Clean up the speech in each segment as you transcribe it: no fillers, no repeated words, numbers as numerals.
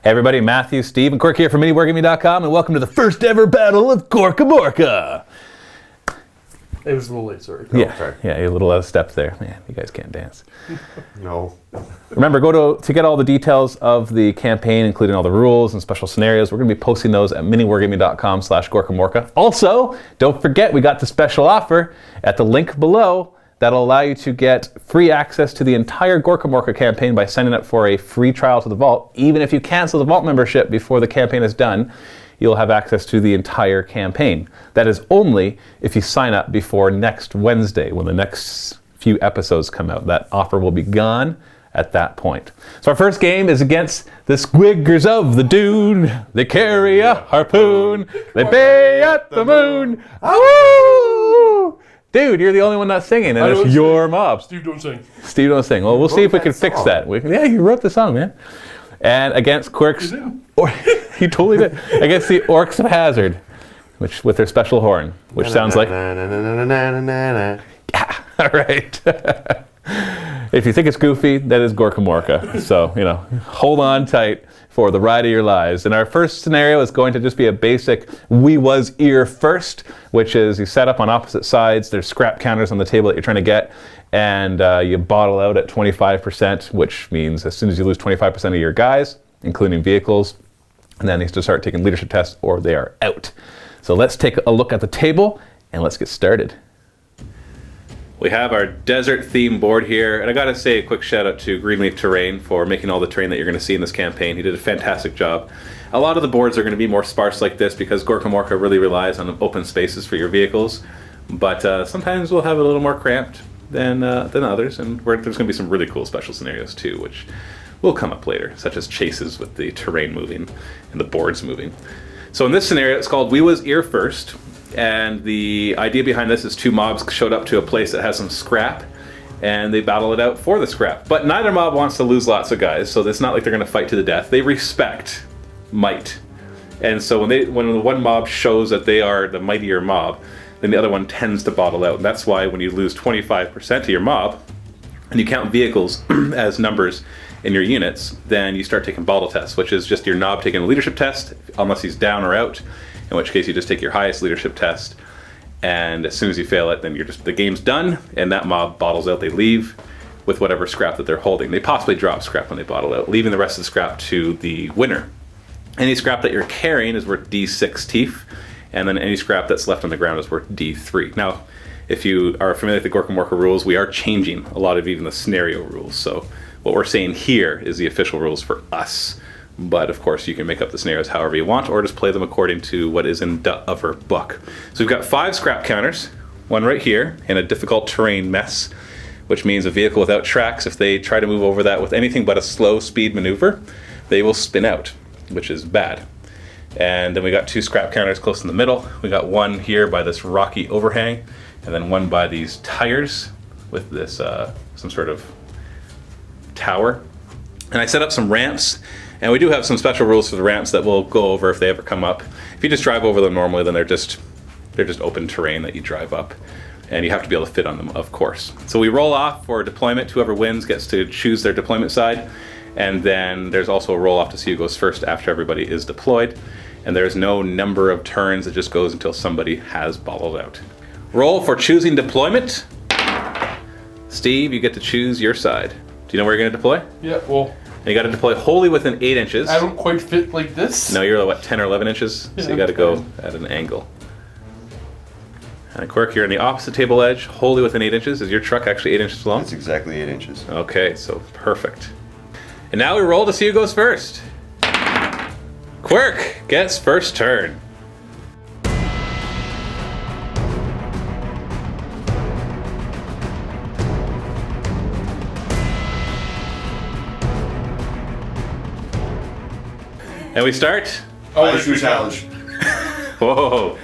Hey everybody, Matthew, Steve, and Quirk here from MiniWarGaming.com, and welcome to the first ever battle of Gorkamorka. It was a little late, sorry. Yeah, a little out of step there. Man, you guys can't dance. No. Remember, go to get all the details of the campaign, including all the rules and special scenarios. We're going to be posting those at MiniWarGaming.com/Gorkamorka. Also, don't forget, we got the special offer at the link below that'll allow you to get free access to the entire Gorkamorka campaign by signing up for a free trial to the vault. Even if you cancel the vault membership before the campaign is done, you'll have access to the entire campaign. That is only if you sign up before next Wednesday, when the next few episodes come out. That offer will be gone at that point. So our first game is against the Squiggers of the Dune. They carry a harpoon. They bay at the moon. Awoo! Dude, you're the only one not singing, and it's your mob. Steve don't sing. Steve don't sing. Well, we'll see if we can fix that. Yeah, you wrote the song, man. And against Quirk's... He totally did. Against the Orks of Hazzard, which with their special horn, which sounds like... Yeah, all right. If you think it's goofy, that is Gorkamorka. So, hold on tight for the ride of your lives. And our first scenario is going to just be a basic we was ear first, which is you set up on opposite sides. There's scrap counters on the table that you're trying to get, and you bottle out at 25%, which means as soon as you lose 25% of your guys, including vehicles, and then they have to start taking leadership tests or they are out. So let's take a look at the table and let's get started. We have our desert theme board here, and I gotta say a quick shout out to Greenleaf Terrain for making all the terrain that you're gonna see in this campaign. He did a fantastic job. A lot of the boards are gonna be more sparse like this because Gorkamorka really relies on open spaces for your vehicles, but sometimes we'll have it a little more cramped than others, and there's gonna be some really cool special scenarios too, which will come up later, such as chases with the terrain moving and the boards moving. So in this scenario, it's called We Was Ear First. And the idea behind this is two mobs showed up to a place that has some scrap, and they battle it out for the scrap. But neither mob wants to lose lots of guys, so it's not like they're going to fight to the death. They respect might. And so when the one mob shows that they are the mightier mob, then the other one tends to bottle out. And that's why when you lose 25% of your mob, and you count vehicles as numbers in your units, then you start taking bottle tests, which is just your knob taking a leadership test, unless he's down or out. In which case you just take your highest leadership test, and as soon as you fail it, then the game's done, and that mob bottles out. They leave with whatever scrap that they're holding. They possibly drop scrap when they bottle out, leaving the rest of the scrap to the winner. Any scrap that you're carrying is worth D6 teeth, and then any scrap that's left on the ground is worth D3. Now, if you are familiar with the Gorkamorka rules, we are changing a lot of even the scenario rules. So what we're saying here is the official rules for us. But of course you can make up the scenarios however you want, or just play them according to what is in the other book. So we've got 5 scrap counters, one right here in a difficult terrain mess, which means a vehicle without tracks, if they try to move over that with anything but a slow speed maneuver, they will spin out, which is bad. And then we got 2 scrap counters close in the middle. We got one here by this rocky overhang, and then one by these tires with this some sort of tower. And I set up some ramps. And we do have some special rules for the ramps that we'll go over if they ever come up. If you just drive over them normally, then they're just open terrain that you drive up. And you have to be able to fit on them, of course. So we roll off for deployment. Whoever wins gets to choose their deployment side. And then there's also a roll off to see who goes first after everybody is deployed. And there's no number of turns. It just goes until somebody has bottled out. Roll for choosing deployment. Steve, you get to choose your side. Do you know where you're going to deploy? Yeah, well... You got to deploy wholly within 8 inches. I don't quite fit like this. No, you're what, 10 or 11 inches? So you got to go at an angle. And Quirk, you're on the opposite table edge, wholly within 8 inches. Is your truck actually 8 inches long? That's exactly 8 inches. Okay, so perfect. And now we roll to see who goes first. Quirk gets first turn. And we start? Issue challenge. Whoa.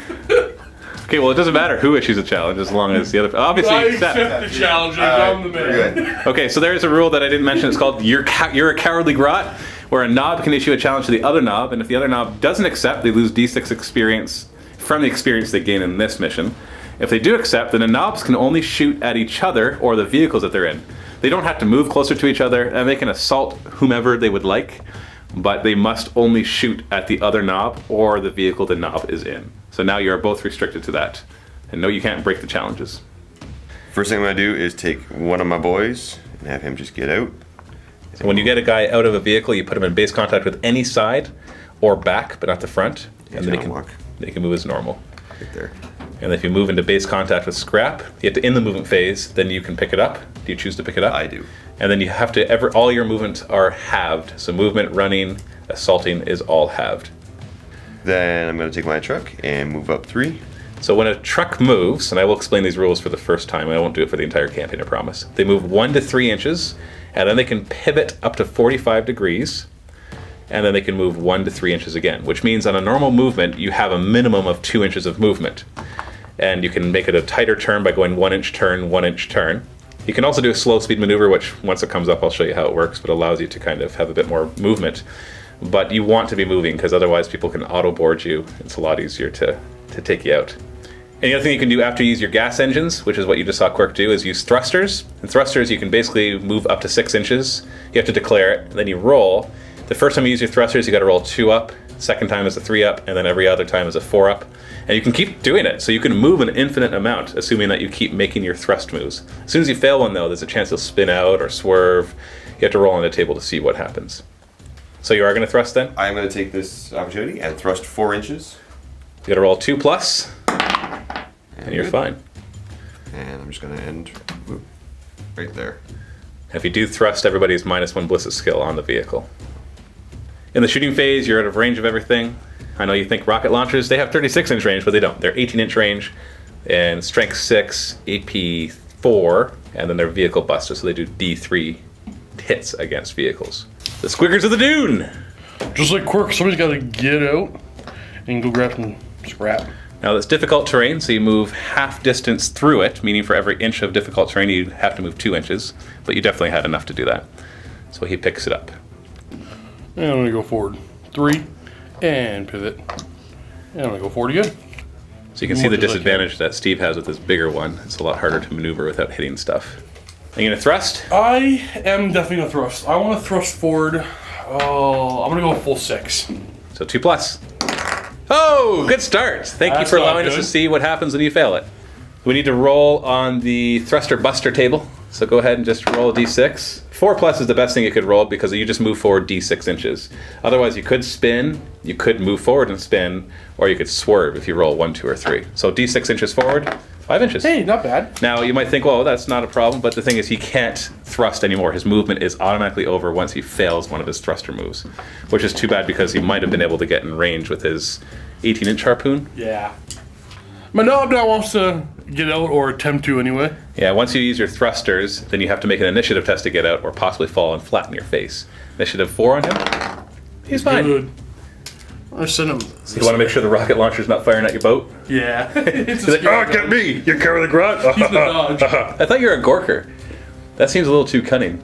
Okay, well, it doesn't matter who issues a challenge as long as the other... Obviously, I accept the challenge. I'm the man. Good. Okay, so there is a rule that I didn't mention. It's called You're a Cowardly Grot, where a knob can issue a challenge to the other knob, and if the other knob doesn't accept, they lose D6 experience from the experience they gain in this mission. If they do accept, then the knobs can only shoot at each other or the vehicles that they're in. They don't have to move closer to each other, and they can assault whomever they would like. but they must only shoot at the other knob or the vehicle the knob is in. So now you're both restricted to that. And no, you can't break the challenges. First thing I'm gonna do is take one of my boys and have him just get out. So when you get a guy out of a vehicle, you put him in base contact with any side or back, but not the front. And then he can move as normal. Right there. And if you move into base contact with scrap, you have to end the movement phase, then you can pick it up. Do you choose to pick it up? I do. And then you have to, all your movements are halved. So movement, running, assaulting is all halved. Then I'm gonna take my truck and move up 3. So when a truck moves, and I will explain these rules for the first time, I won't do it for the entire campaign, I promise. They move 1 to 3 inches, and then they can pivot up to 45 degrees, and then they can move 1 to 3 inches again, which means on a normal movement, you have a minimum of 2 inches of movement. And you can make it a tighter turn by going 1 inch turn, 1 inch turn. You can also do a slow speed maneuver, which once it comes up, I'll show you how it works, but allows you to kind of have a bit more movement. But you want to be moving, because otherwise people can auto-board you. It's a lot easier to take you out. And the other thing you can do after you use your gas engines, which is what you just saw Quirk do, is use thrusters. And thrusters, you can basically move up to 6 inches. You have to declare it, and then you roll. The first time you use your thrusters, you got to roll 2 up. Second time is a 3 up, and then every other time is a 4 up. And you can keep doing it, so you can move an infinite amount, assuming that you keep making your thrust moves. As soon as you fail one, though, there's a chance you'll spin out or swerve. You have to roll on the table to see what happens. So you are going to thrust then? I'm gonna take this opportunity and thrust 4 inches. You got to roll 2 plus, and you're fine. And I'm just gonna end right there. If you do thrust, everybody's -1 ballistic skill on the vehicle. In the shooting phase, you're out of range of everything. I know you think rocket launchers, they have 36-inch range, but they don't. They're 18-inch range, and strength 6, AP 4, and then they're vehicle buster, so they do D3 hits against vehicles. The Squiggers of the Dune! Just like Quirk, somebody's got to get out and go grab some scrap. Now that's difficult terrain, so you move half distance through it, meaning for every inch of difficult terrain you have to move 2 inches, but you definitely had enough to do that. So he picks it up. And I'm going to go forward 3 and pivot. And I'm going to go forward again. So you can see the disadvantage that Steve has with this bigger one. It's a lot harder to maneuver without hitting stuff. Are you going to thrust? I am definitely going to thrust. I want to thrust forward. Oh, I'm going to go full 6. So 2 plus. Oh, good start. Thank you That's for not allowing us good. to see what happens when you fail it. We need to roll on the thruster buster table. So go ahead and just roll a d6. 4 plus is the best thing you could roll because you just move forward d6 inches. Otherwise, you could spin, you could move forward and spin, or you could swerve if you roll 1, 2, or 3. So d6 inches forward, 5 inches. Hey, not bad. Now, you might think, well, that's not a problem, but the thing is he can't thrust anymore. His movement is automatically over once he fails one of his thruster moves, which is too bad because he might have been able to get in range with his 18-inch harpoon. Yeah. My knob now wants to get out, or attempt to anyway. Yeah, once you use your thrusters, then you have to make an initiative test to get out or possibly fall and flatten your face. Initiative 4 on him. He's fine. Good. I sent him. You want to make sure the rocket launcher's not firing at your boat? Yeah. It's He's like, oh, get me! You carry the grunt! He's the dodge. I thought you were a Gorker. That seems a little too cunning.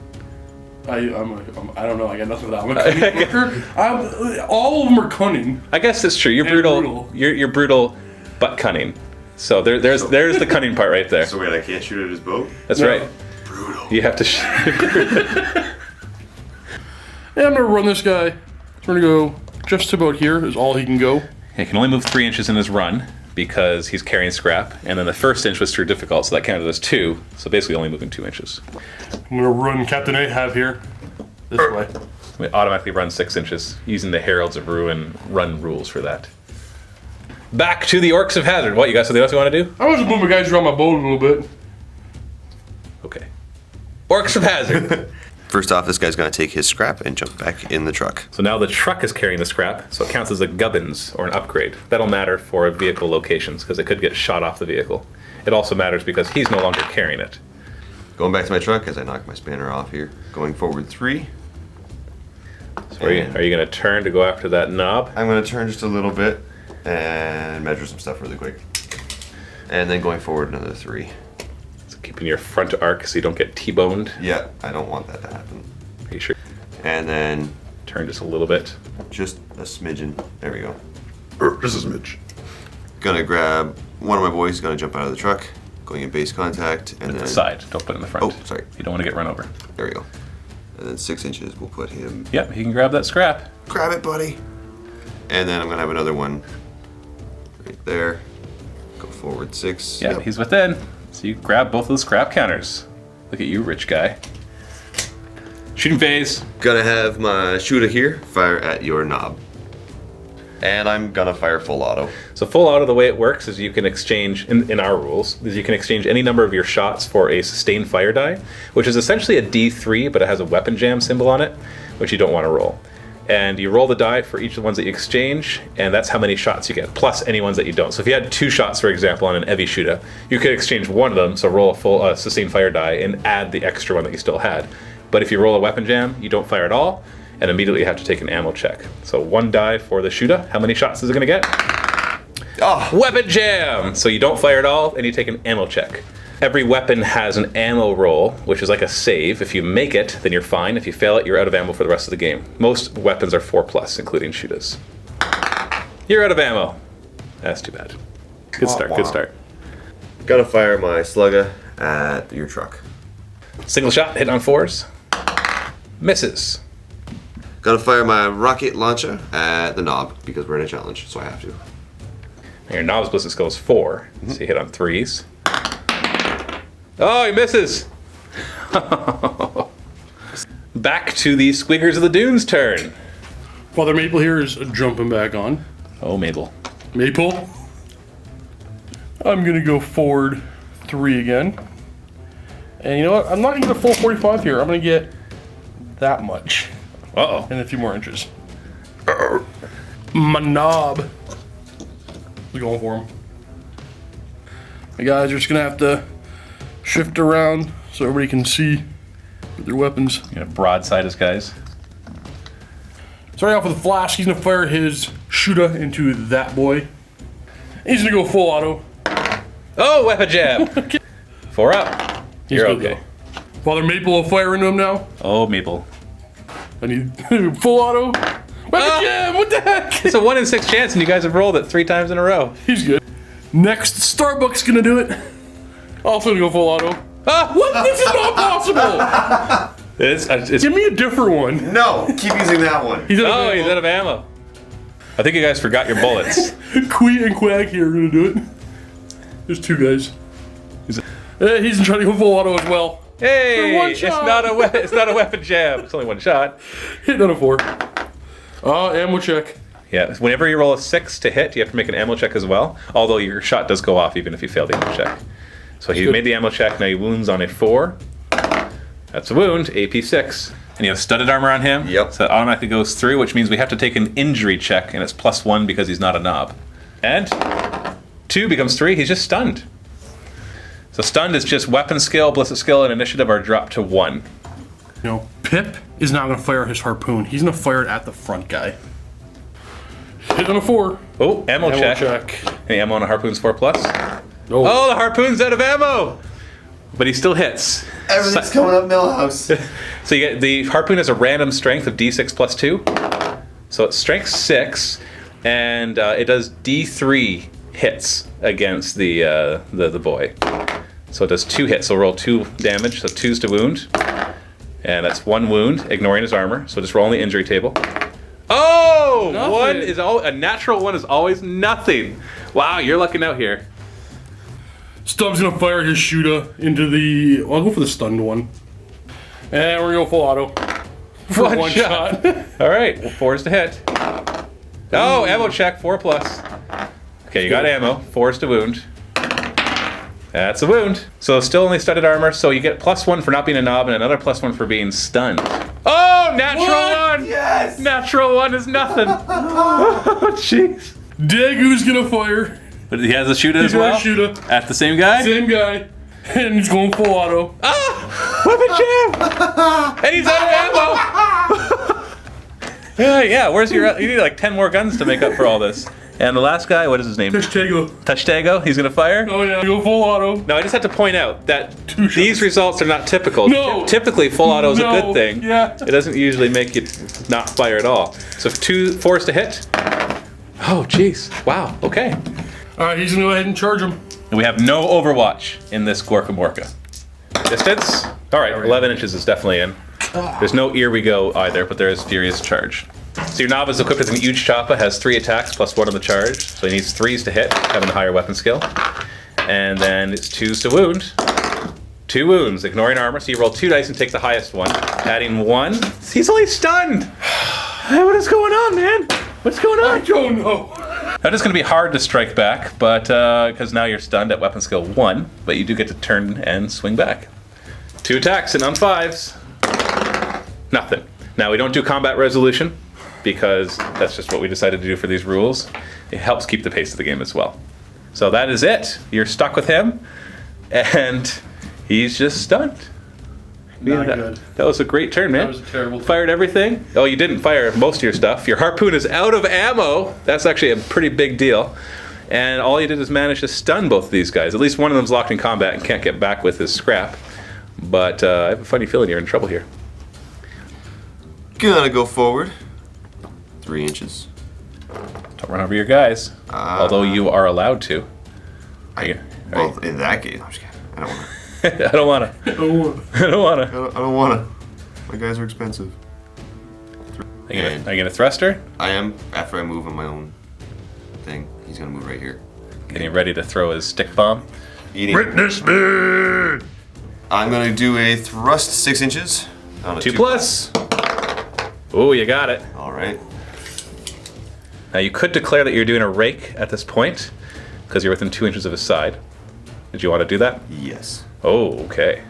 I don't know. I got nothing for that. I'm a cunning worker. All of them are cunning. I guess that's true. You're And brutal. brutal. You're brutal, but cunning. So there's the cunning part right there. So wait, I can't shoot at his boat? That's No. right. Brutal. You have to. Yeah, I'm gonna run this guy. We're gonna go just about here is all he can go. He can only move 3 inches in his run because he's carrying scrap, and then the first inch was through difficult, so that counted as 2. So basically, only moving 2 inches. I'm gonna run Captain Ahab here. This way. We automatically run 6 inches using the Heralds of Ruin run rules for that. Back to the Orks of Hazzard. What, you got something else you want to do? I want to move my guys around my boat a little bit. Okay. Orks of Hazzard. First off, this guy's gonna take his scrap and jump back in the truck. So now the truck is carrying the scrap, so it counts as a gubbins or an upgrade. That'll matter for vehicle locations because it could get shot off the vehicle. It also matters because he's no longer carrying it. Going back to my truck as I knock my spanner off here. Going forward 3. So are you going to turn to go after that knob? I'm gonna turn just a little bit and measure some stuff really quick. And then going forward another 3. So keeping your front arc so you don't get T-boned. Yeah, I don't want that to happen. Are you sure? And then Turn just a little bit. just a smidgen. There we go. This is Mitch. Gonna grab one of my boys, gonna jump out of the truck, going in base contact, and At then the side. Don't put it in the front. Oh, sorry. You don't want to get run over. There we go. And then 6 inches, we'll put him. Yep, he can grab that scrap. Grab it, buddy. And then I'm gonna have another one right there. Go forward 6. Yeah, he's within. So you grab both of those scrap counters. Look at you, rich guy. Shooting phase. Gonna have my shooter here fire at your knob. And I'm gonna fire full auto. So full auto, the way it works is you can exchange, in our rules, is you can exchange any number of your shots for a sustained fire die, which is essentially a D3, but it has a weapon jam symbol on it, which you don't want to roll. And you roll the die for each of the ones that you exchange, and that's how many shots you get, plus any ones that you don't. So if you had 2 shots, for example, on an heavy shooter, you could exchange one of them, so roll a full sustained fire die, and add the extra one that you still had. But if you roll a weapon jam, you don't fire at all, and immediately you have to take an ammo check. So 1 die for the shooter. How many shots is it going to get? Oh. Weapon jam! So you don't fire at all, and you take an ammo check. Every weapon has an ammo roll, which is like a save. If you make it, then you're fine. If you fail it, you're out of ammo for the rest of the game. Most weapons are 4+, including shooters. You're out of ammo. That's too bad. Good start, good start. Gonna fire my slugger at your truck. Single shot, hit on 4s. Misses. Gonna fire my rocket launcher at the knob because we're in a challenge, so I have to. And your knob's ballistic skill is 4, so you hit on 3s. Oh, he misses! Back to the Squiggers of the Dunes turn. Father Maple here is jumping back on. Oh, Mabel. Maple. I'm gonna go forward 3 again. And you know what? I'm not gonna get a full 45 here. I'm gonna get that much. Uh-oh. And a few more inches. My knob. We're going for him. You guys are just gonna have to shift around so everybody can see with their weapons. You're gonna broadside his guys. Starting off with a flash, he's gonna fire his shooter into that boy. He's gonna go full auto. Oh, weapon jab! 4 up. He's You're good, okay. though. Father Maple will fire into him now. Oh, Mabel. I need full auto. Weapon jam! What the heck? It's a 1 in 6 chance, and you guys have rolled it 3 times in a row. He's good. Next, Starbuck's gonna do it. Also gonna go full auto. Ah! What? This is not possible! It's Give me a different one. No, keep using that one. He's oh, he's out of ammo. I think you guys forgot your bullets. Quee and Quag here are gonna do it. There's 2 guys. He's trying to go full auto as well. Hey, For 1 it's shot. not a weapon jab. It's only 1 shot. Hit on a 4. Ammo check. Yeah, whenever you roll a 6 to hit, you have to make an ammo check as well. Although your shot does go off even if you fail the ammo check. So he made the ammo check. Now he wounds on a 4. That's a wound. AP 6. And you have studded armor on him. Yep. So that automatically goes through, which means we have to take an injury check, and it's +1 because he's not a knob. And 2 becomes 3. He's just stunned. So stunned is just weapon skill, ballistic skill, and initiative are dropped to 1. You know, Pip is not gonna fire his harpoon. He's gonna fire it at the front guy. Hit on a 4. Oh, ammo check. Any ammo on a harpoon's 4+. Oh, the harpoon's out of ammo! But he still hits. Everything's coming up Millhouse. So you get the harpoon has a random strength of D6 +2. So it's strength 6, and it does D3 hits against the boy. So it does 2 hits. So roll 2 damage. So 2's to wound, and that's 1 wound, ignoring his armor. So just roll on the injury table. Oh, Nothing. a natural 1 is always nothing. Wow, you're lucking out here. Stubbs gonna fire his shooter into the. I'll go for the stunned one. And we're gonna go full auto. For 1 shot. All right, 4's to hit. Oh, ammo check, 4+. Okay, you got ammo. 4's to wound. That's a wound. So still only studded armor, so you get +1 for not being a knob and another +1 for being stunned. Oh, natural 1! Yes! Natural 1 is nothing. Oh, jeez. Dagu's gonna fire. But he has a shooter as He's got well? a shooter. At the same guy? Same guy. And he's going full auto. Weapon jam! And he's out of ammo! yeah, where's your... You need like 10 more guns to make up for all this. And the last guy, what is his name? Tago. Touchdago, he's gonna fire? Oh yeah, go full auto. Now I just have to point out that 2 shots. these results are not typical. No. Typically full auto is a No. good thing. Yeah. It doesn't usually make you not fire at all. So 4's to hit. Oh jeez. Wow, okay. Alright, he's gonna go ahead and charge him. And we have no Overwatch in this Gorkamorka. Distance? Alright, 11 inches is definitely in. There's no Here We Go either, but there is Furious Charge. So your novice equipped with an huge choppa has 3 attacks plus 1 on the charge. So he needs 3s to hit, having the higher weapon skill. And then it's 2s to wound. 2 wounds, ignoring armor. So you roll 2 dice and take the highest one. Adding 1. He's only stunned. What is going on, man? What's going on? I don't know. That is going to be hard to strike back, but because now you're stunned at weapon skill 1, but you do get to turn and swing back. 2 attacks and on 5s. Nothing. Now we don't do combat resolution because that's just what we decided to do for these rules. It helps keep the pace of the game as well. So that is it. You're stuck with him, and he's just stunned. Not good. That was a great turn, man. That was a terrible turn. Fired everything. Oh, you didn't fire most of your stuff. Your harpoon is out of ammo. That's actually a pretty big deal. And all you did is manage to stun both of these guys. At least one of them's locked in combat and can't get back with his scrap. But I have a funny feeling you're in trouble here. Gonna go forward 3 inches. Don't run over your guys. Although you are allowed to. Well, in that case, I'm just kidding. I don't want to. I don't want to. I don't want to. I don't want to. My guys are expensive. Are you going to thruster? I am. After I move on my own thing, he's gonna move right here. Getting ready to throw his stick bomb. Witness me! I'm gonna do a thrust 6 inches. On a 2 plus. Oh, you got it. All right. Now you could declare that you're doing a rake at this point because you're within 2 inches of his side. Did you want to do that? Yes. Oh, okay.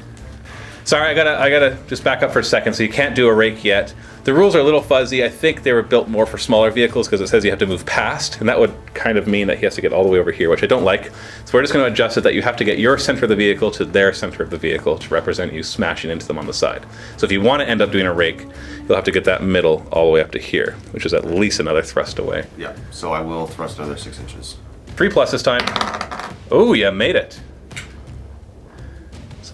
Sorry, I gotta just back up for a second. So you can't do a rake yet. The rules are a little fuzzy. I think they were built more for smaller vehicles because it says you have to move past, and that would kind of mean that he has to get all the way over here, which I don't like. So we're just going to adjust it that you have to get your center of the vehicle to their center of the vehicle to represent you smashing into them on the side. So if you want to end up doing a rake, you'll have to get that middle all the way up to here, which is at least another thrust away. Yeah. So I will thrust another 6 inches. 3 plus this time. Oh, you made it.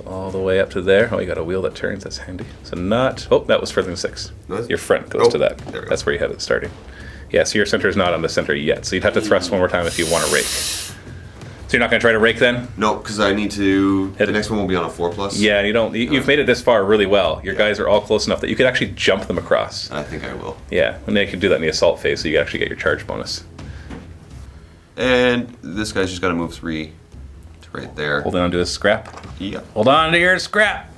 All the way up to there. Oh, you got a wheel that turns. That's handy. So not... Oh, that was further than 6. What? Your front goes to that. There we go. That's where you had it starting. Yeah, so your center is not on the center yet. So you'd have to thrust one more time if you want to rake. So you're not going to try to rake then? No, because I need to... The next one will be on a 4 plus. Yeah, you don't... You've made it this far really well. Your guys are all close enough that you could actually jump them across. I think I will. Yeah, and they could do that in the assault phase, so you actually get your charge bonus. And this guy's just got to move 3 to right there. Holding on to his scrap. Yeah. Hold on to your scrap.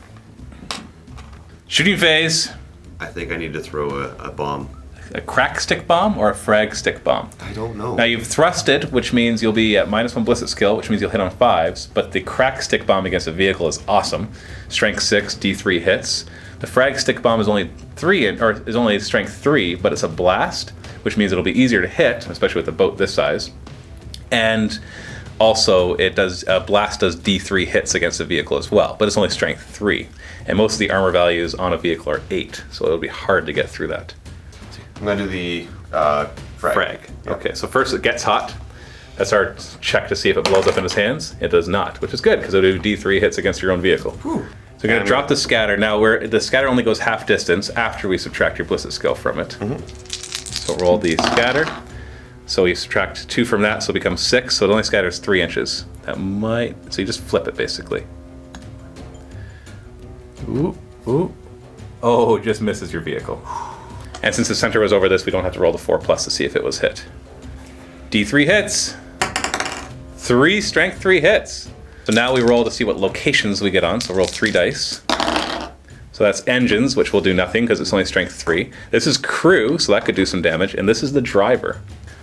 Shooting phase. I think I need to throw a bomb. A crack stick bomb or a frag stick bomb? I don't know. Now you've thrusted, which means you'll be at -1 ballistic skill, which means you'll hit on 5s, but the crack stick bomb against a vehicle is awesome. Strength 6, D3 hits. The frag stick bomb is only is only strength 3, but it's a blast, which means it'll be easier to hit, especially with a boat this size. And also, blast does D3 hits against a vehicle as well, but it's only strength 3. And most of the armor values on a vehicle are 8, so it'll be hard to get through that. I'm going to do the frag. Yep. Okay, so first it gets hot. That's our check to see if it blows up in his hands. It does not, which is good, because it'll do D3 hits against your own vehicle. Whew. So you're going to drop the scatter. Now, the scatter only goes half distance after we subtract your ballistic skill from it. So roll the scatter. So you subtract 2 from that, so it becomes 6. So it only scatters 3 inches. So you just flip it, basically. Ooh, ooh. Oh, it just misses your vehicle. And since the center was over this, we don't have to roll the 4 plus to see if it was hit. D3 hits. 3 strength 3 hits. So now we roll to see what locations we get on. So roll 3 dice. So that's engines, which will do nothing because it's only strength 3. This is crew, so that could do some damage. And this is the driver.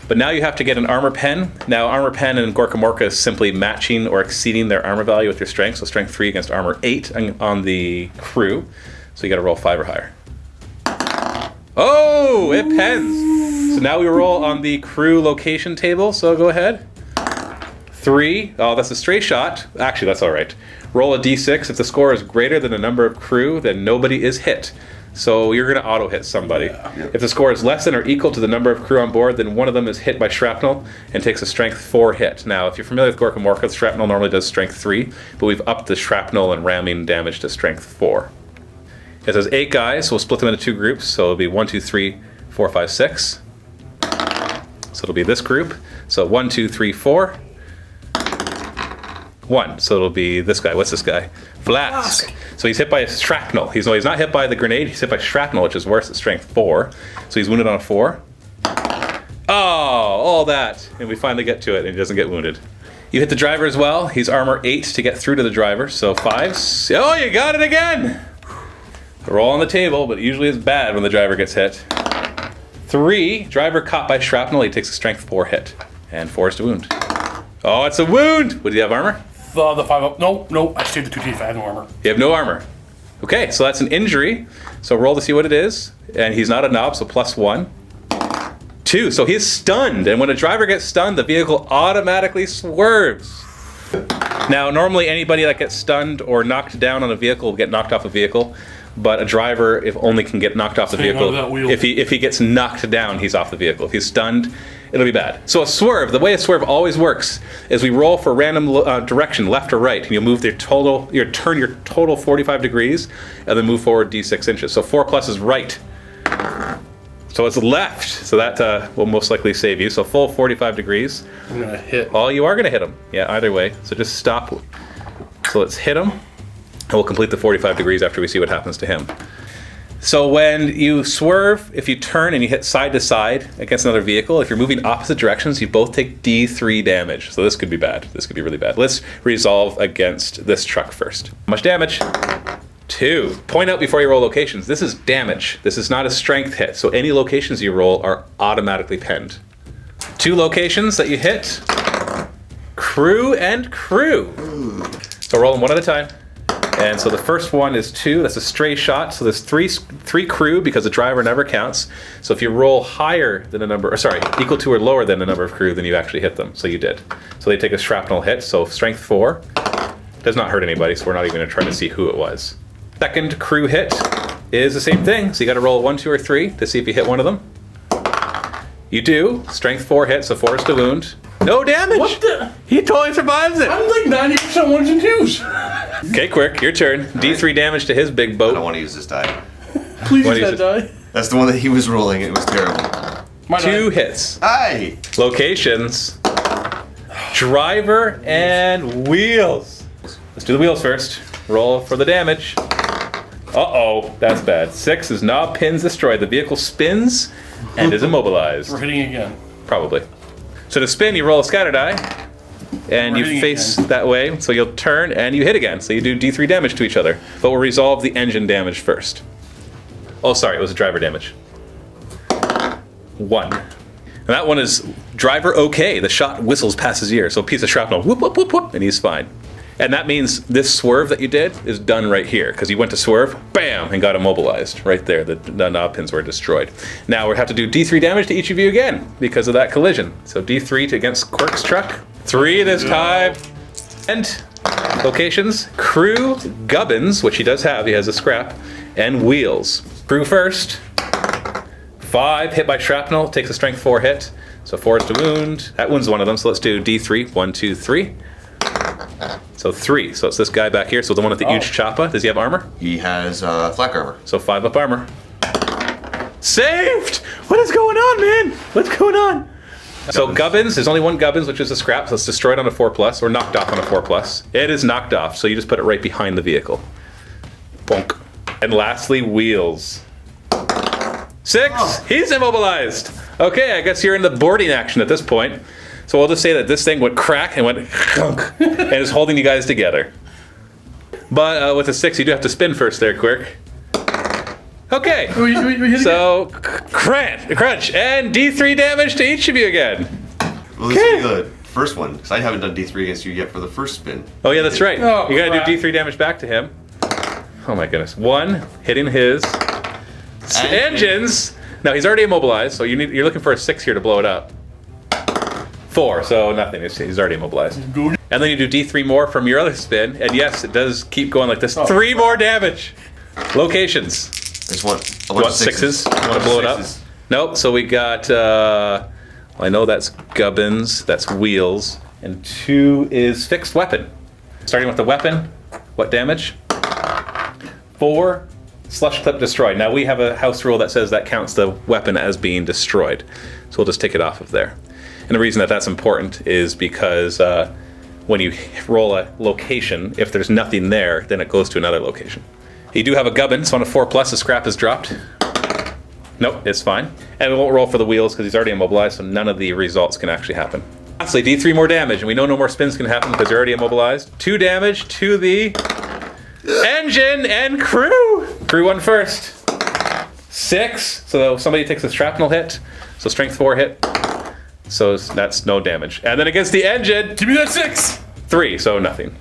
But now you have to get an armor pen. Now armor pen in Gorkamorka is simply matching or exceeding their armor value with your strength. So strength 3 against armor 8 on the crew. So you got to roll 5 or higher. Oh, it pens. So now we roll on the crew location table. So go ahead. 3. Oh, that's a straight shot. Actually, that's all right. Roll a d6. If the score is greater than the number of crew, then nobody is hit. So you're going to auto-hit somebody. Yeah. If the score is less than or equal to the number of crew on board, then one of them is hit by shrapnel and takes a strength 4 hit. Now, if you're familiar with Gorkamorka, the shrapnel normally does strength 3, but we've upped the shrapnel and ramming damage to strength 4. It says 8 guys, so we'll split them into 2 groups. So it'll be 1, 2, 3, 4, 5, 6. So it'll be this group. So 1, 2, 3, 4. 1. So it'll be this guy. What's this guy? Flask. So he's hit by shrapnel. He's not hit by the grenade, he's hit by shrapnel, which is worse at strength 4. So he's wounded on a 4. Oh, all that. And we finally get to it and he doesn't get wounded. You hit the driver as well. He's armor 8 to get through to the driver. So 5. Oh, you got it again. Roll on the table, but usually it's bad when the driver gets hit. 3, driver caught by shrapnel. He takes a strength 4 hit. And 4 is to wound. Oh, it's a wound. What, do you have armor? The 5 up. No, I saved the 2 teeth. I have no armor. You have no armor. Okay, so that's an injury. So roll to see what it is. And he's not a knob, so +1. 2, so he's stunned. And when a driver gets stunned, the vehicle automatically swerves. Now, normally anybody that gets stunned or knocked down on a vehicle will get knocked off a vehicle. But a driver, if only, can get knocked off the vehicle. If he gets knocked down, he's off the vehicle. If he's stunned, it'll be bad. So a swerve, the way a swerve always works is we roll for random direction, left or right, and you'll move turn your total 45 degrees, and then move forward d6 inches. So 4 plus is right. So it's left. So that will most likely save you. So full 45 degrees. I'm gonna hit. Oh, you are gonna hit him. Yeah, either way. So just stop. So let's hit him. And we'll complete the 45 degrees after we see what happens to him. So when you swerve, if you turn and you hit side to side against another vehicle, if you're moving opposite directions, you both take D3 damage. So this could be bad. This could be really bad. Let's resolve against this truck first. How much damage? 2. Point out before you roll locations. This is damage. This is not a strength hit. So any locations you roll are automatically penned. 2 locations that you hit. Crew and crew. So roll them one at a time. And so the first one is 2, that's a stray shot. So there's three crew because the driver never counts. So if you roll higher than a number, or sorry, equal to or lower than the number of crew, then you actually hit them. So you did. So they take a shrapnel hit. So strength 4 does not hurt anybody. So we're not even gonna try to see who it was. Second crew hit is the same thing. So you gotta roll 1, 2, or 3 to see if you hit one of them. You do. Strength 4 hit, so 4 is to wound. No damage! What the? He totally survives it! I'm like 90% 1s and 2s. Okay, Quirk, your turn. D3 damage to his big boat. I don't want to use this die. Please use that die. That's the one that he was rolling. It was terrible. My 2 die. hits. Aye! Locations. Driver and wheels. Let's do the wheels first. Roll for the damage. Uh-oh, that's bad. 6 is knob pins destroyed. The vehicle spins and is immobilized. We're hitting again. Probably. So to spin, you roll a scatter die, and you face that way, so you'll turn and you hit again. So you do D3 damage to each other. But we'll resolve the engine damage first. Oh, sorry, it was a driver damage. 1. And that one is driver okay. The shot whistles past his ear, so a piece of shrapnel, whoop, whoop, whoop, whoop, and he's fine. And that means this swerve that you did is done right here, because you went to swerve, bam, and got immobilized right there. The knob pins were destroyed. Now we have to do D3 damage to each of you again because of that collision. So D3 against Quirk's truck. 3 this time. And locations, crew, gubbins, which he does have, he has a scrap, and wheels. Crew first. 5, hit by shrapnel, takes a strength 4 hit. So 4 is to wound. That wounds one of them, so let's do D3. 1, 2, 3. So 3. So it's this guy back here. So the one with the huge choppa. Does he have armor? He has flak armor. So 5 up armor. Saved! What is going on, man? What's going on? So gubbins, there's only one gubbins, which is a scrap. So it's destroyed on a 4+, or knocked off on a 4+. It is knocked off, so you just put it right behind the vehicle. Bonk. And lastly, wheels. 6! Oh. He's immobilized! Okay, I guess you're in the boarding action at this point. So we'll just say that this thing went crack and went khunk and is holding you guys together. But with a 6, you do have to spin first there, Quirk. Okay. So crunch and D3 damage to each of you again. Well, this is the first one, because I haven't done D3 against you yet for the first spin. Oh yeah, that's right. Oh, you gotta do D3 damage back to him. Oh my goodness. 1 hitting his engines. Now he's already immobilized, so you're looking for a 6 here to blow it up. 4, so nothing. He's already immobilized. And then you do D3 more from your other spin, and yes, it does keep going like this. 3 more damage. Locations. I just want a bunch of 6s. You want to blow it up? Nope. So we got. I know that's gubbins. That's wheels, and 2 is fixed weapon. Starting with the weapon. What damage? 4. Slush clip destroyed. Now we have a house rule that says that counts the weapon as being destroyed, so we'll just take it off of there. And the reason that that's important is because when you roll a location, if there's nothing there, then it goes to another location. You do have a gubbin, so on a 4+, the scrap is dropped. Nope, it's fine. And we won't roll for the wheels because he's already immobilized, so none of the results can actually happen. Lastly, D3 more damage, and we know no more spins can happen because you're already immobilized. 2 damage to the engine and crew. Crew won first. 6, so somebody takes a shrapnel hit, so strength 4 hit. So that's no damage. And then against the engine, Give me that 6! 3, so nothing.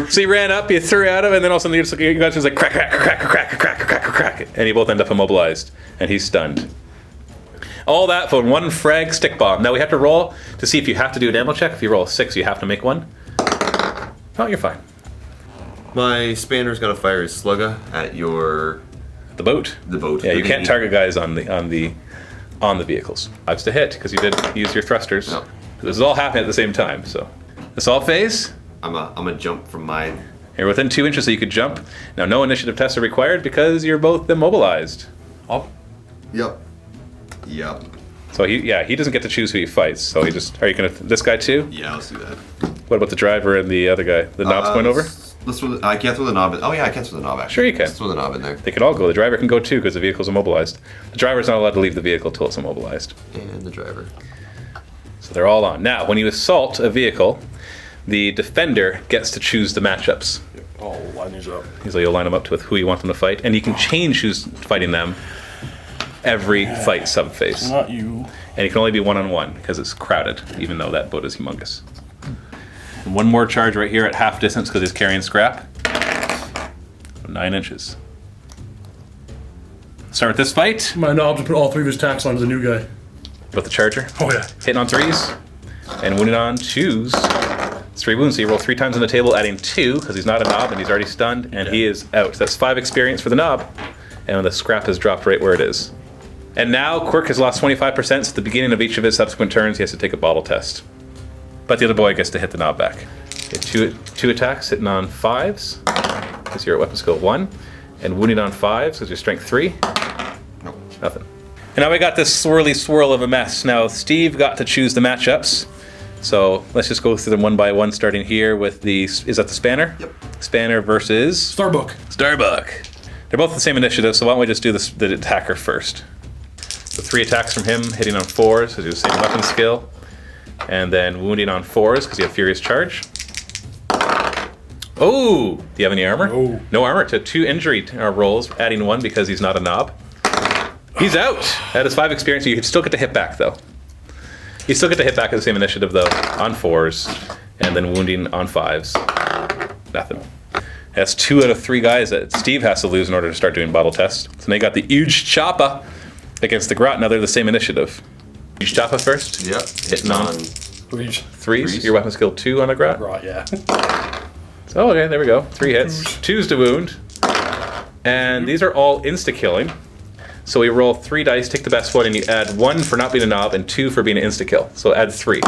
So you ran up, you threw at him, and then all of a sudden you guys just like crack, crack, crack, crack, crack, crack, crack, and you both end up immobilized, and he's stunned. All that for 1 frag stick bomb. Now we have to roll to see if you have to do an ammo check. If you roll a 6, you have to make one. Oh, you're fine. My spanner's gonna fire his slugger at your The boat. the boat. Yeah, the you can't dinghy. target guys on the vehicles. 5s to hit because you did use your thrusters. No. This is all happening at the same time. So assault phase. I'm a jump from mine. You're within 2 inches, so you could jump. Now, no initiative tests are required because you're both immobilized. Up. Yep. Yep. So he doesn't get to choose who he fights. So he just, are you gonna, this guy too? Yeah, let's do that. What about the driver and the other guy? The knob's going over? Let's throw the, I can't throw the knob in. Oh yeah, I can throw the knob actually. Sure you can. Let's throw the knob in there. They can all go. The driver can go too because the vehicle's immobilized. The driver's not allowed to leave the vehicle till it's immobilized. And the driver. So they're all on. Now, when you assault a vehicle, the defender gets to choose the matchups. I'll line these up. So you'll line them up with who you want them to fight, and you can change who's fighting them every fight subphase. Not you. And it can only be 1-on-1 because it's crowded, even though that boat is humongous. And 1 more charge right here at half distance because he's carrying scrap. 9 inches. Start with this fight. My knobs will put all 3 of his attacks on the new guy. With the charger. Oh yeah. Hitting on 3s and wounding on 2s. It's 3 wounds, so you roll 3 times on the table, adding 2 because he's not a knob and he's already stunned, and he is out. That's 5 experience for the knob, and the scrap is dropped right where it is. And now Quirk has lost 25%, so at the beginning of each of his subsequent turns, he has to take a bottle test. But the other boy gets to hit the knob back. Okay, two attacks, hitting on 5s, because you're at weapon skill 1, and wounding on 5s, because you're strength 3. Nope. Nothing. And now we got this swirly swirl of a mess. Now Steve got to choose the matchups. So let's just go through them one by one, starting here with the, is that the Spanner? Yep. Spanner versus Starbuck. Starbuck. They're both the same initiative, so why don't we just do this, the attacker first. So 3 attacks from him, hitting on 4s, because he has the same weapon skill. And then wounding on 4s, because you have Furious Charge. Oh! Do you have any armor? No. No armor. To 2 injury rolls, adding 1 because he's not a knob. He's out! That is 5 experience, you still get to hit back, though. You still get to hit back at the same initiative, though, on 4s, and then wounding on 5s. Nothing. That's 2 out of 3 guys that Steve has to lose in order to start doing bottle tests. So they got the huge choppa against the Grot. Now they're the same initiative. Huge choppa first. Yep. Hitting on 3s. 3s. Your weapon skill 2 on the Grot. Right, yeah. So, okay, there we go. 3 hits. 2s to wound. And these are all insta-killing. So we roll 3 dice, take the best one, and you add 1 for not being a knob and 2 for being an insta-kill. So add 3.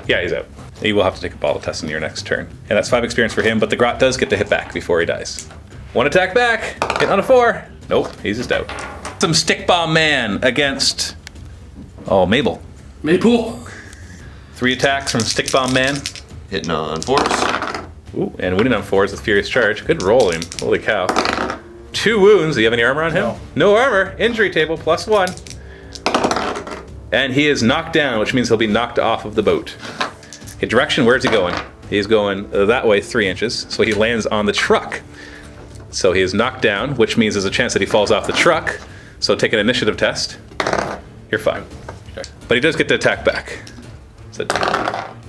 Yeah, he's out. You will have to take a bottle test in your next turn. And that's 5 experience for him, but the Grot does get to hit back before he dies. 1 attack back, hit on a 4. Nope, he's just out. Some Stick Bomb Man against, oh, Mabel. Maple. 3 attacks from Stick Bomb Man. Hitting on 4s. Ooh, and winning on 4s with Furious Charge. Good rolling, holy cow. 2 wounds, do you have any armor on him? No armor, injury table, +1. And he is knocked down, which means he'll be knocked off of the boat. Okay, direction, where's he going? He's going that way 3 inches, so he lands on the truck. So he is knocked down, which means there's a chance that he falls off the truck. So take an initiative test. You're fine. Okay. But he does get to attack back. So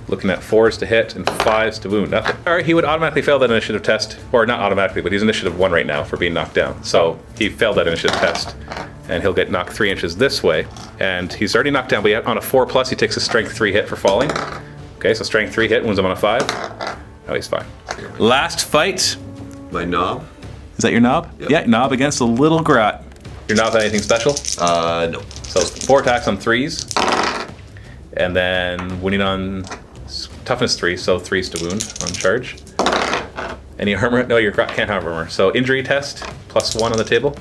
looking at 4s to hit and 5s to wound. Nothing. All right, he would automatically fail that initiative test. Or not automatically, but he's initiative 1 right now for being knocked down. So he failed that initiative test. And he'll get knocked 3 inches this way. And he's already knocked down, but on a 4+, he takes a strength 3 hit for falling. Okay, so strength 3 hit, wounds him on a 5. Oh, he's fine. Last fight. My knob. Is that your knob? Yep. Yeah, knob against a little Grot. Your knob had anything special? No. So 4 attacks on 3s. And then winning on toughness 3, so 3s to wound on charge. Any armor? No, your Grot can't have armor. So injury test, +1 on the table.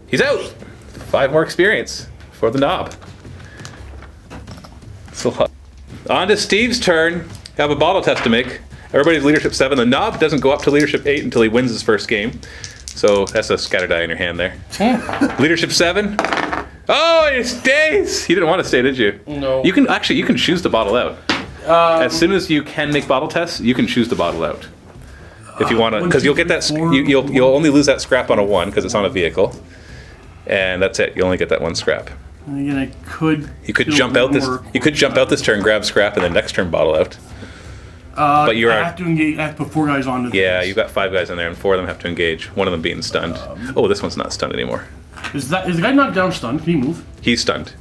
He's out! 5 more experience for the knob. So on to Steve's turn. have a bottle test to make. Everybody's leadership 7. The knob doesn't go up to leadership 8 until he wins his first game. So that's a scatter die in your hand there. Leadership 7. Oh, it stays! You didn't want to stay, did you? No. You can choose to bottle out. As soon as you can make bottle tests, you can choose to bottle out. If you want to, because you'll get that, you'll only lose that scrap on a 1 because it's on a vehicle. And that's it. You only get that 1 scrap. And again, You could jump out this. You could jump out this turn, grab scrap, and then next turn bottle out. But you I have to engage. I have to put 4 guys on. Yeah, you've got 5 guys in there, and 4 of them have to engage. One of them being stunned. Oh, this one's not stunned anymore. Is the guy knocked down stunned? Can he move? He's stunned.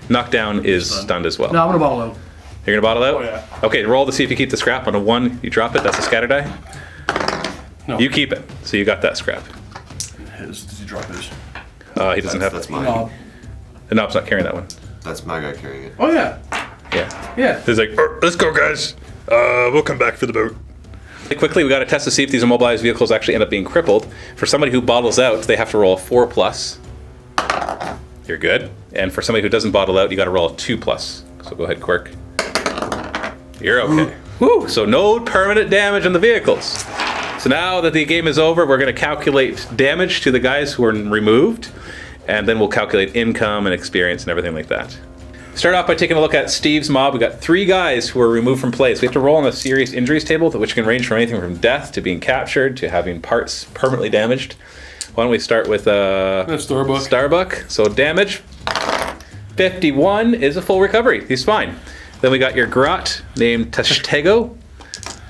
Knockdown is stunned as well. No, I'm gonna bottle out. You're gonna bottle out? Oh, yeah. Okay, roll to see if you keep the scrap. On a 1, you drop it. That's a scatter die. No. You keep it. So you got that scrap. Does he drop his? He doesn't have That's it. mine. Knob. The knob's not carrying that one. That's my guy carrying it. Oh yeah. Yeah. Yeah. He's like, let's go, guys. We'll come back for the boat. Quickly, we got to test to see if these immobilized vehicles actually end up being crippled. For somebody who bottles out, they have to roll a 4+. You're good. And for somebody who doesn't bottle out, you got to roll a 2+. So go ahead, Quirk. You're okay. Woo! So no permanent damage on the vehicles. So now that the game is over, we're going to calculate damage to the guys who are removed, and then we'll calculate income and experience and everything like that. Start off by taking a look at Steve's mob. We got 3 guys who are removed from play. So we have to roll on the serious injuries table, which can range from anything from death to being captured to having parts permanently damaged. Why don't we start with Starbuck. So damage, 51 is a full recovery. He's fine. Then we got your Grot named Tashtego,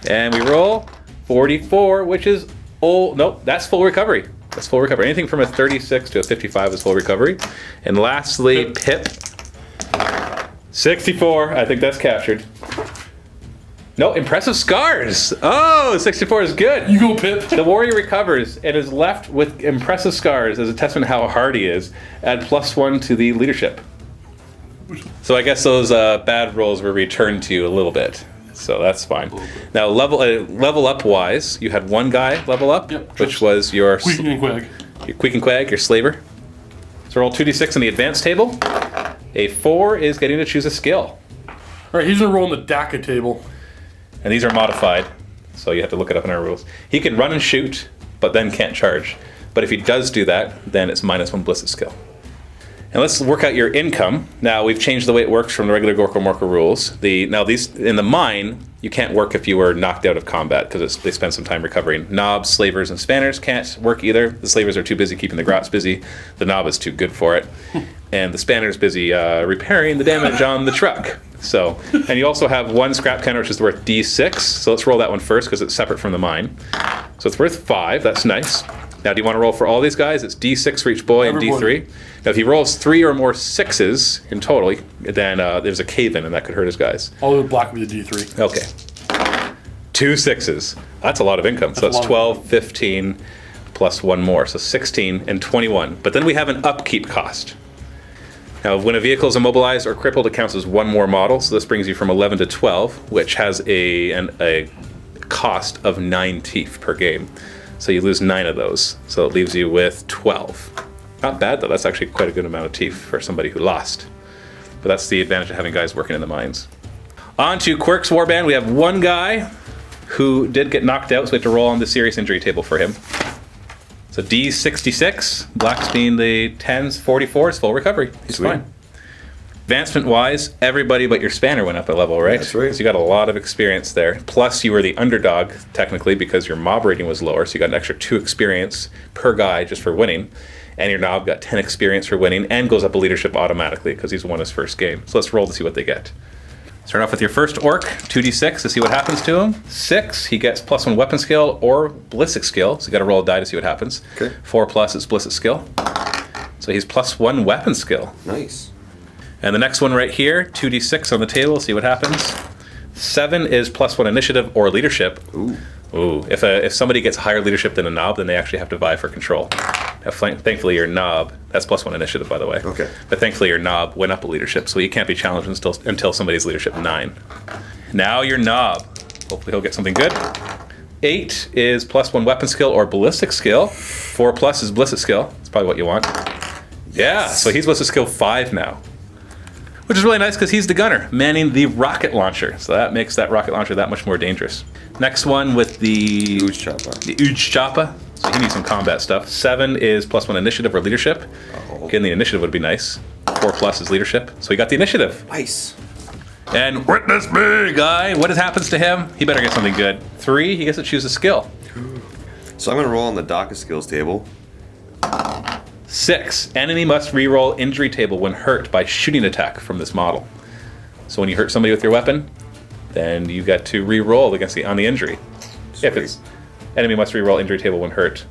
and we roll 44, which is nope, that's full recovery. That's full recovery. Anything from a 36 to a 55 is full recovery. And lastly, Pip. 64, I think that's captured. No, impressive scars. Oh, 64 is good. You go, Pip. The warrior recovers and is left with impressive scars as a testament to how hard he is. Add +1 to the leadership. So I guess those bad rolls were returned to you a little bit. So that's fine. Now, level up wise, you had 1 guy level up, which was your Queek and Quag. Your Queek and Quag, your slaver. So roll 2d6 on the advanced table. A 4 is getting to choose a skill. All right, he's gonna roll on the DACA table. And these are modified, so you have to look it up in our rules. He can run and shoot, but then can't charge. But if he does do that, then it's -1 ballistic skill. And let's work out your income. Now, we've changed the way it works from the regular Gorkamorka rules. Now, these in the mine, you can't work if you were knocked out of combat because they spend some time recovering. Knobs, slavers, and spanners can't work either. The slavers are too busy keeping the grots busy. The knob is too good for it. And the spanner's busy repairing the damage on the truck. So, and you also have 1 scrap counter, which is worth D6. So let's roll that one first because it's separate from the mine. So it's worth 5. That's nice. Now, do you want to roll for all these guys? It's D6 for each boy and D3. Now, if he rolls 3 or more 6s in total, then there's a cave-in, and that could hurt his guys. I'll block with the D3. Okay. 2 6s. That's a lot of income. So that's 12, 15, plus 1 more. So 16 and 21. But then we have an upkeep cost. Now, when a vehicle is immobilized or crippled, it counts as 1 more model. So this brings you from 11 to 12, which has a cost of 9 teeth per game. So you lose 9 of those. So it leaves you with 12. Not bad, though. That's actually quite a good amount of teeth for somebody who lost. But that's the advantage of having guys working in the mines. On to Quirk's warband. We have 1 guy who did get knocked out, so we have to roll on the serious injury table for him. So D66, blacks being the 10s, 44 is full recovery. He's fine. Advancement-wise, everybody but your spanner went up a level, right? That's right. So you got a lot of experience there. Plus, you were the underdog, technically, because your mob rating was lower, so you got an extra 2 experience per guy just for winning. And your knob got 10 experience for winning and goes up a leadership automatically because he's won his first game. So let's roll to see what they get. Start off with your first orc, 2d6 to see what happens to him. 6, he gets +1 weapon skill or ballistic skill, so you got to roll a die to see what happens. Okay. 4+ is ballistic skill. So he's +1 weapon skill. Nice. And the next one right here, 2d6 on the table, see what happens. 7 is +1 initiative or leadership. Ooh. Ooh. If somebody gets higher leadership than a knob, then they actually have to vie for control. Now, thankfully, your knob, that's +1 initiative, by the way. Okay. But thankfully, your knob went up a leadership, so you can't be challenged until somebody's leadership 9. Now your knob. Hopefully he'll get something good. 8 is +1 weapon skill or ballistic skill. 4+ is ballistic skill. That's probably what you want. Yeah, so he's ballistic skill 5 now. which is really nice because he's the gunner, manning the rocket launcher. So that makes that rocket launcher that much more dangerous. Next one with the Uj Choppa. So he needs some combat stuff. 7 is +1 initiative or leadership. Getting the initiative would be nice. 4+ is leadership. So he got the initiative. Nice. And witness me, guy. What happens to him? He better get something good. 3, he gets to choose a skill. So I'm going to roll on the dock of skills table. 6, enemy must reroll injury table when hurt by shooting attack from this model. So when you hurt somebody with your weapon, then you get to reroll against on the injury. Sweet. If it's enemy must reroll injury table when hurt.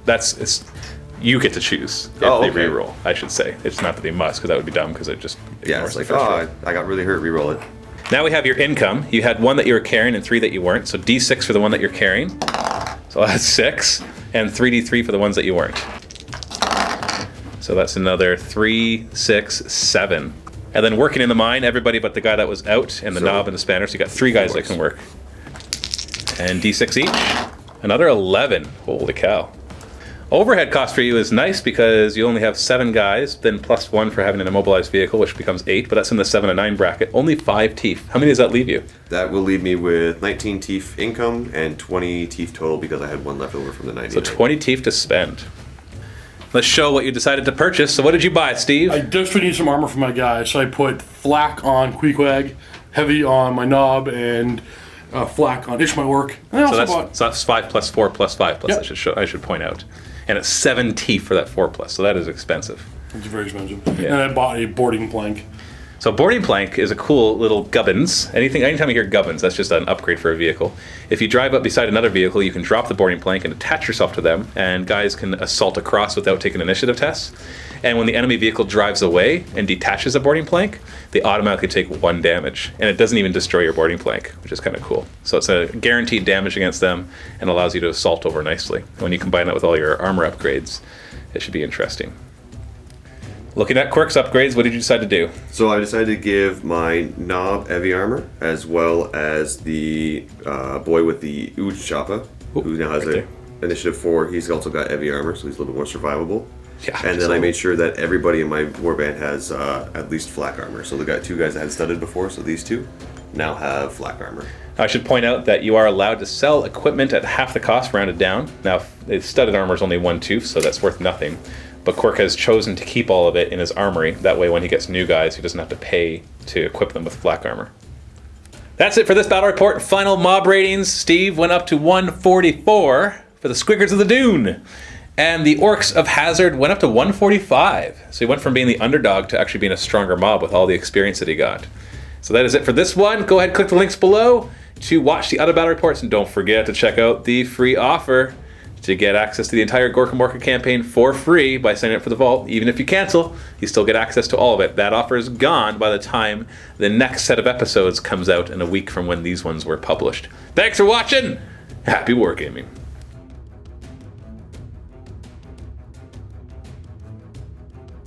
You get to choose if they reroll, I should say. It's not that they must, because that would be dumb, because it just ignores it's the like, first roll. I got really hurt, reroll it. Now we have your income. You had 1 that you were carrying and 3 that you weren't. So D6 for the one that you're carrying. So that's 6. And 3D3 for the ones that you weren't. So that's another 3, 6, 7. And then working in the mine, everybody but the guy that was out, and the knob and the spanner. So you got 3 guys that can work. And D6 each. Another 11. Holy cow. Overhead cost for you is nice because you only have 7 guys, then +1 for having an immobilized vehicle, which becomes 8, but that's in the 7 and 9 bracket. Only 5 teeth. How many does that leave you? That will leave me with 19 teeth income and 20 teeth total because I had 1 left over from the 99. So 20 teeth to spend. Let's show what you decided to purchase. So what did you buy, Steve? I desperately need some armor for my guy, so I put flak on Queequeg, heavy on my knob, and flak on Ishmaelwork. So that's 5 + 4 + 5 plus. Yep. I should point out. And it's 7 teeth for that 4+, so that is expensive. It's very expensive. Yeah. And I bought a boarding plank. So boarding plank is a cool little gubbins. Anytime you hear gubbins, that's just an upgrade for a vehicle. If you drive up beside another vehicle, you can drop the boarding plank and attach yourself to them, and guys can assault across without taking initiative tests. And when the enemy vehicle drives away and detaches a boarding plank, they automatically take 1 damage. And it doesn't even destroy your boarding plank, which is kind of cool. So it's a guaranteed damage against them and allows you to assault over nicely. And when you combine that with all your armor upgrades, it should be interesting. Looking at Quirk's upgrades, what did you decide to do? So I decided to give my knob heavy armor, as well as the boy with the Uj Choppa, who now has initiative 4. He's also got heavy armor, so he's a little bit more survivable. Yeah, and then I made sure that everybody in my warband has at least flak armor. So the 2 guys that had studded before, so these 2 now have flak armor. I should point out that you are allowed to sell equipment at half the cost, rounded down. Now, studded armor is only 1 tooth, so that's worth nothing. But Quirk has chosen to keep all of it in his armory. That way, when he gets new guys, he doesn't have to pay to equip them with flak armor. That's it for this battle report. Final mob ratings. Steve went up to 144 for the Squiggers of the Dune. And the Orks of Hazzard went up to 145. So he went from being the underdog to actually being a stronger mob with all the experience that he got. So that is it for this one. Go ahead and click the links below to watch the other battle reports. And don't forget to check out the free offer to get access to the entire Gorkamorka campaign for free by signing up for the vault. Even if you cancel, you still get access to all of it. That offer is gone by the time the next set of episodes comes out in a week from when these ones were published. Thanks for watching. Happy wargaming.